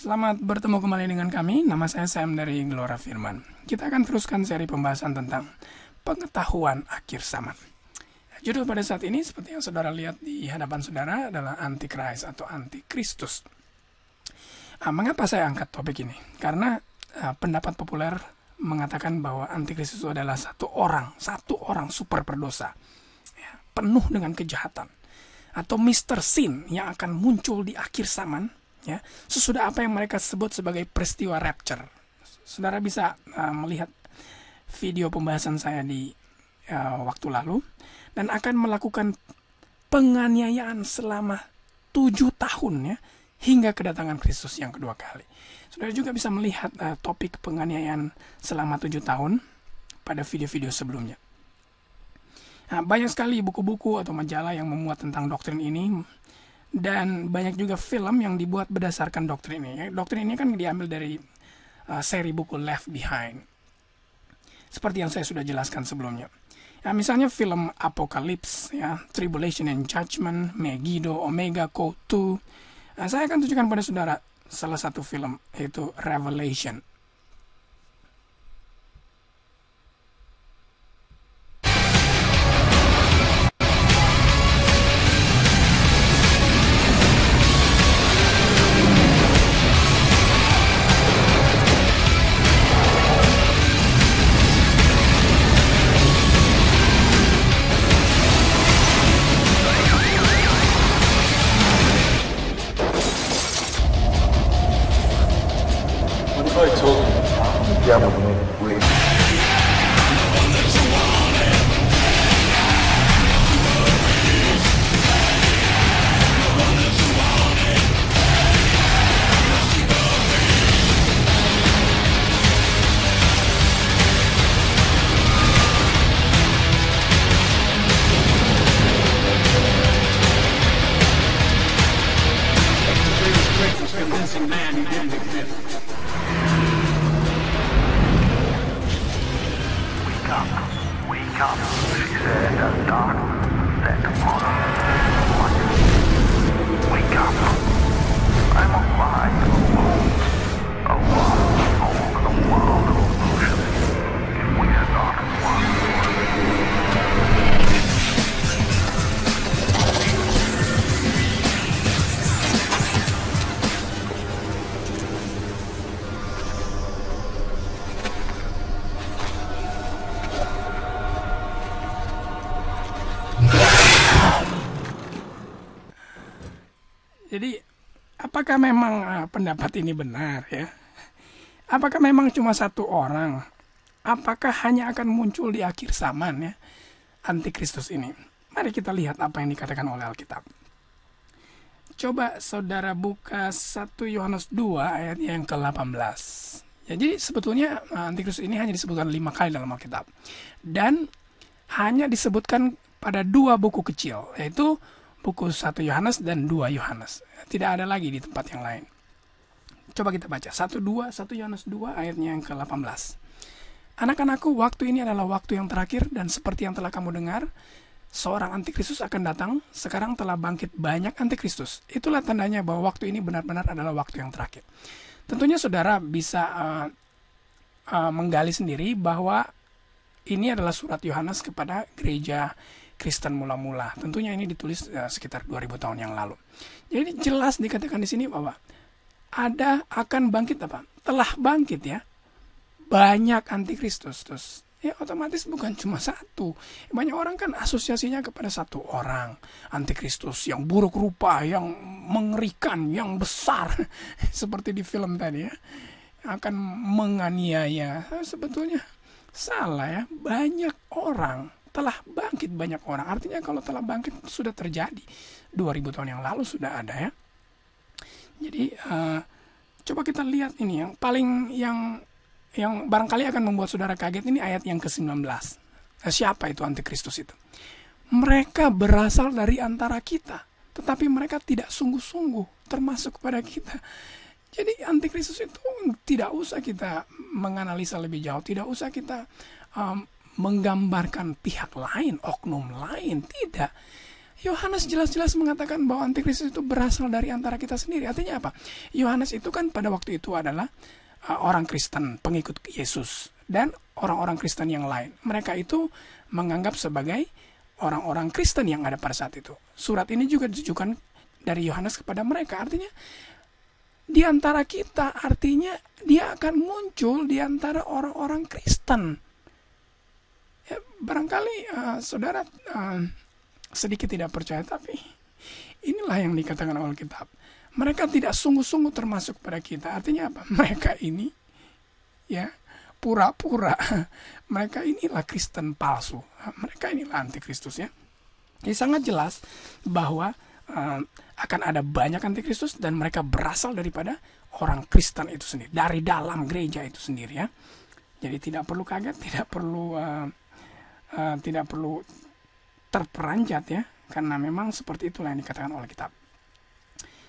Selamat bertemu kembali dengan kami. Nama saya Sam dari Gelora Firman. Kita akan teruskan seri pembahasan tentang pengetahuan akhir zaman. Judul pada saat ini seperti yang saudara lihat di hadapan saudara adalah Antichrist atau Antikristus. Mengapa saya angkat topik ini? Karena pendapat populer mengatakan bahwa Antikristus itu adalah satu orang super berdosa, penuh dengan kejahatan, atau Mr. Sin yang akan muncul di akhir zaman, ya, sesudah apa yang mereka sebut sebagai peristiwa rapture. Saudara bisa melihat video pembahasan saya di waktu lalu, dan akan melakukan penganiayaan selama 7 tahun, ya, hingga kedatangan Kristus yang kedua kali. Saudara juga bisa melihat topik penganiayaan selama 7 tahun pada video-video sebelumnya. Banyak sekali buku-buku atau majalah yang memuat tentang doktrin ini, dan banyak juga film yang dibuat berdasarkan doktrin ini. Doktrin ini kan diambil dari seri buku Left Behind, seperti yang saya sudah jelaskan sebelumnya. Misalnya film Apocalypse, ya, Tribulation and Judgment, Megiddo, Omega Code 2. Saya akan tunjukkan pada saudara salah satu film, yaitu Revelation. Convincing man who didn't exist. Wake up, she said, as darkness set upon us. Wake up, I'm alive alone, over the world of illusion. We are not one. Jadi, apakah memang pendapat ini benar, ya? Apakah memang cuma satu orang? Apakah hanya akan muncul di akhir zaman, ya, Antikristus ini? Mari kita lihat apa yang dikatakan oleh Alkitab. Coba saudara buka 1 Yohanes 2 ayat yang ke-18. Ya, jadi sebetulnya Antikristus ini hanya disebutkan 5 kali dalam Alkitab. Dan hanya disebutkan pada 2 buku kecil, yaitu buku 1 Yohanes dan 2 Yohanes. Tidak ada lagi di tempat yang lain. Coba kita baca 1 Yohanes 2 ayatnya yang ke-18. Anak-anakku, waktu ini adalah waktu yang terakhir, dan seperti yang telah kamu dengar, seorang Antikristus akan datang. Sekarang telah bangkit banyak Antikristus. Itulah tandanya bahwa waktu ini benar-benar adalah waktu yang terakhir. Tentunya saudara bisa menggali sendiri bahwa ini adalah surat Yohanes kepada gereja Kristen mula-mula. Tentunya ini ditulis sekitar 2000 tahun yang lalu. Jadi jelas dikatakan di sini bahwa akan bangkit telah bangkit, ya, banyak Antikristus. Terus ya otomatis bukan cuma satu. Banyak orang kan asosiasinya kepada satu orang, Antikristus yang buruk rupa, yang mengerikan, yang besar seperti di film tadi, ya, akan menganiaya. Sebetulnya salah, ya. Banyak orang telah bangkit, banyak orang. Artinya kalau telah bangkit sudah terjadi 2000 tahun yang lalu, sudah ada, ya. Jadi coba kita lihat ini yang paling yang barangkali akan membuat saudara kaget, ini ayat yang ke-19. Siapa itu Antikristus itu? Mereka berasal dari antara kita, tetapi mereka tidak sungguh-sungguh termasuk kepada kita. Jadi Antikristus itu tidak usah kita menganalisa lebih jauh, tidak usah kita menggambarkan pihak lain, oknum lain, tidak. Yohanes jelas-jelas mengatakan bahwa antikristus itu berasal dari antara kita sendiri. Artinya apa? Yohanes itu kan pada waktu itu adalah orang Kristen, pengikut Yesus, dan orang-orang Kristen yang lain. Mereka itu menganggap sebagai orang-orang Kristen yang ada pada saat itu. Surat ini juga ditujukan dari Yohanes kepada mereka. Artinya di antara kita, artinya dia akan muncul di antara orang-orang Kristen. Ya, barangkali saudara sedikit tidak percaya, tapi inilah yang dikatakan oleh Alkitab. Mereka tidak sungguh-sungguh termasuk pada kita. Artinya apa? Mereka ini ya pura-pura. Mereka inilah Kristen palsu. Mereka inilah antikristus ya. Jadi sangat jelas bahwa akan ada banyak antikristus dan mereka berasal daripada orang Kristen itu sendiri, dari dalam gereja itu sendiri ya. Jadi tidak perlu kaget, tidak perlu terperanjat ya, karena memang seperti itulah yang dikatakan oleh kitab.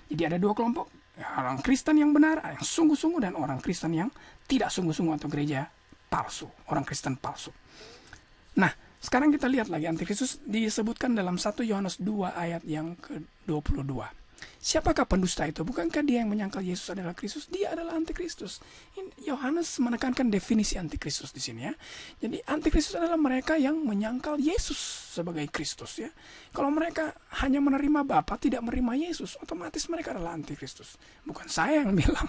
Jadi ada dua kelompok, orang Kristen yang benar, yang sungguh-sungguh, dan orang Kristen yang tidak sungguh-sungguh atau gereja palsu, orang Kristen palsu. Nah, sekarang kita lihat lagi antikristus disebutkan dalam 1 Yohanes 2 ayat yang ke-22. Siapakah pendusta itu? Bukankah dia yang menyangkal Yesus adalah Kristus? Dia adalah antikristus. Yohanes menekankan definisi antikristus di sini ya. Jadi antikristus adalah mereka yang menyangkal Yesus sebagai Kristus ya. Kalau mereka hanya menerima Bapa, tidak menerima Yesus, otomatis mereka adalah antikristus. Bukan saya yang bilang.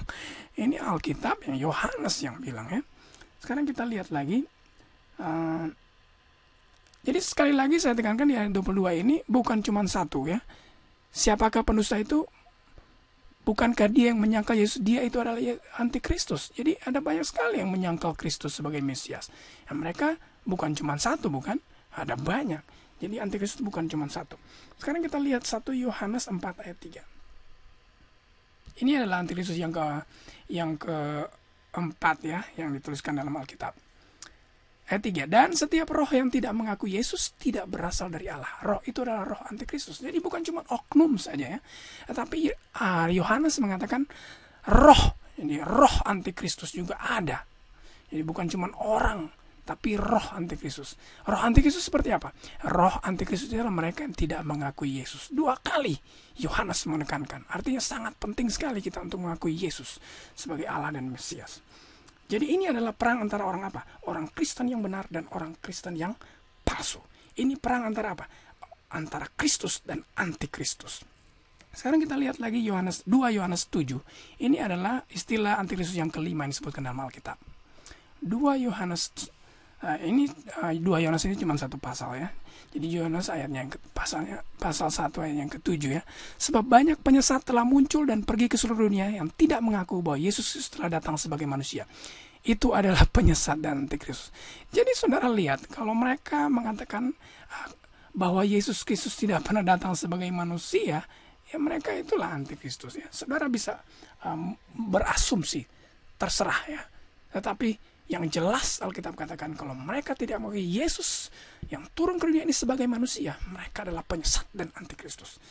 Ini Alkitab yang Yohanes yang bilang ya. Sekarang kita lihat lagi. Jadi sekali lagi saya tekankan di ayat 22 ini bukan cuma satu ya. Siapakah pendusta itu? Bukankah dia yang menyangkal Yesus? Dia itu adalah antikristus. Jadi ada banyak sekali yang menyangkal Kristus sebagai Mesias. Dan mereka bukan cuma satu, bukan? Ada banyak. Jadi antikristus bukan cuma satu. Sekarang kita lihat 1 Yohanes 4 ayat 3. Ini adalah antikristus yang keempat ya, yang dituliskan dalam Alkitab. Ayat 3, dan setiap roh yang tidak mengaku Yesus tidak berasal dari Allah. Roh itu adalah roh antikristus. Jadi bukan cuma oknum saja ya. Tetapi Yohanes mengatakan roh antikristus juga ada. Jadi bukan cuma orang, tapi roh antikristus. Roh antikristus seperti apa? Roh antikristus adalah mereka yang tidak mengakui Yesus. 2 kali Yohanes menekankan. Artinya sangat penting sekali kita untuk mengakui Yesus sebagai Allah dan Mesias. Jadi ini adalah perang antara orang apa? Orang Kristen yang benar dan orang Kristen yang palsu. Ini perang antara apa? Antara Kristus dan antikristus. Sekarang kita lihat lagi 2 Yohanes 7. Ini adalah istilah antikristus yang kelima yang disebutkan dalam Alkitab. 2 Yohanes ini cuma satu pasal ya. Jadi Yohanes ayatnya yang pasal 1 ayat yang ke-7 ya. Sebab banyak penyesat telah muncul dan pergi ke seluruh dunia yang tidak mengaku bahwa Yesus telah datang sebagai manusia. Itu adalah penyesat dan antikristus. Jadi saudara lihat, kalau mereka mengatakan bahwa Yesus Kristus tidak pernah datang sebagai manusia, ya mereka itulah antikristus ya. Saudara bisa berasumsi, terserah ya. Tetapi yang jelas Alkitab katakan kalau mereka tidak mengakui Yesus yang turun ke dunia ini sebagai manusia, mereka adalah penyesat dan antikristus.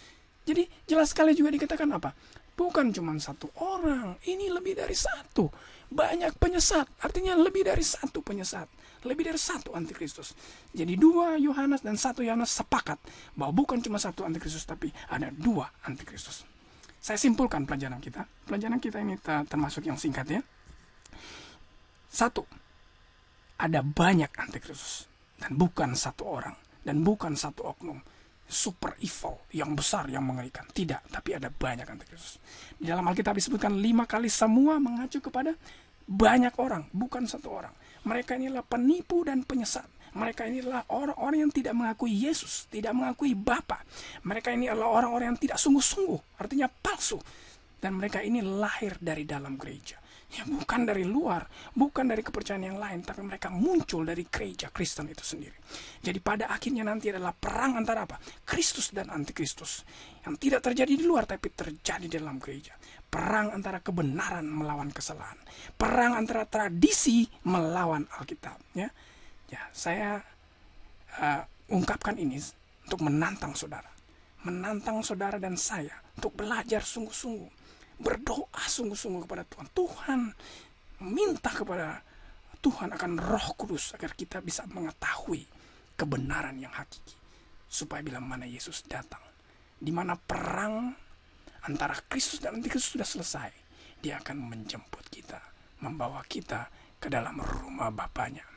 Jadi jelas sekali juga dikatakan apa? Bukan cuma satu orang, ini lebih dari satu. Banyak penyesat, artinya lebih dari satu penyesat. Lebih dari satu antikristus. Jadi 2 Yohanes dan 1 Yohanes sepakat bahwa bukan cuma satu antikristus, tapi ada 2 antikristus. Saya simpulkan pelajaran kita. Pelajaran kita ini termasuk yang singkat ya. 1. Ada banyak antikristus. Dan bukan satu orang. Dan bukan satu oknum. Super evil. Yang besar, yang mengerikan. Tidak. Tapi ada banyak antikristus. Di dalam Alkitab disebutkan 5 kali semua mengacu kepada banyak orang. Bukan satu orang. Mereka inilah penipu dan penyesat. Mereka inilah orang-orang yang tidak mengakui Yesus. Tidak mengakui Bapa. Mereka ini adalah orang-orang yang tidak sungguh-sungguh. Artinya palsu. Dan mereka ini lahir dari dalam gereja. Ya, bukan dari luar, bukan dari kepercayaan yang lain, tapi mereka muncul dari gereja Kristen itu sendiri. Jadi pada akhirnya nanti adalah perang antara apa? Kristus dan antikristus. Yang tidak terjadi di luar, tapi terjadi di dalam gereja. Perang antara kebenaran melawan kesalahan. Perang antara tradisi melawan Alkitab. Ya, saya ungkapkan ini untuk menantang saudara. Menantang saudara dan saya untuk belajar sungguh-sungguh. Berdoa sungguh-sungguh kepada Tuhan. Tuhan minta kepada Tuhan akan Roh Kudus agar kita bisa mengetahui kebenaran yang hakiki. supaya bila mana Yesus datang, di mana perang antara Kristus dan Antikristus sudah selesai, dia akan menjemput kita, membawa kita ke dalam rumah Bapanya.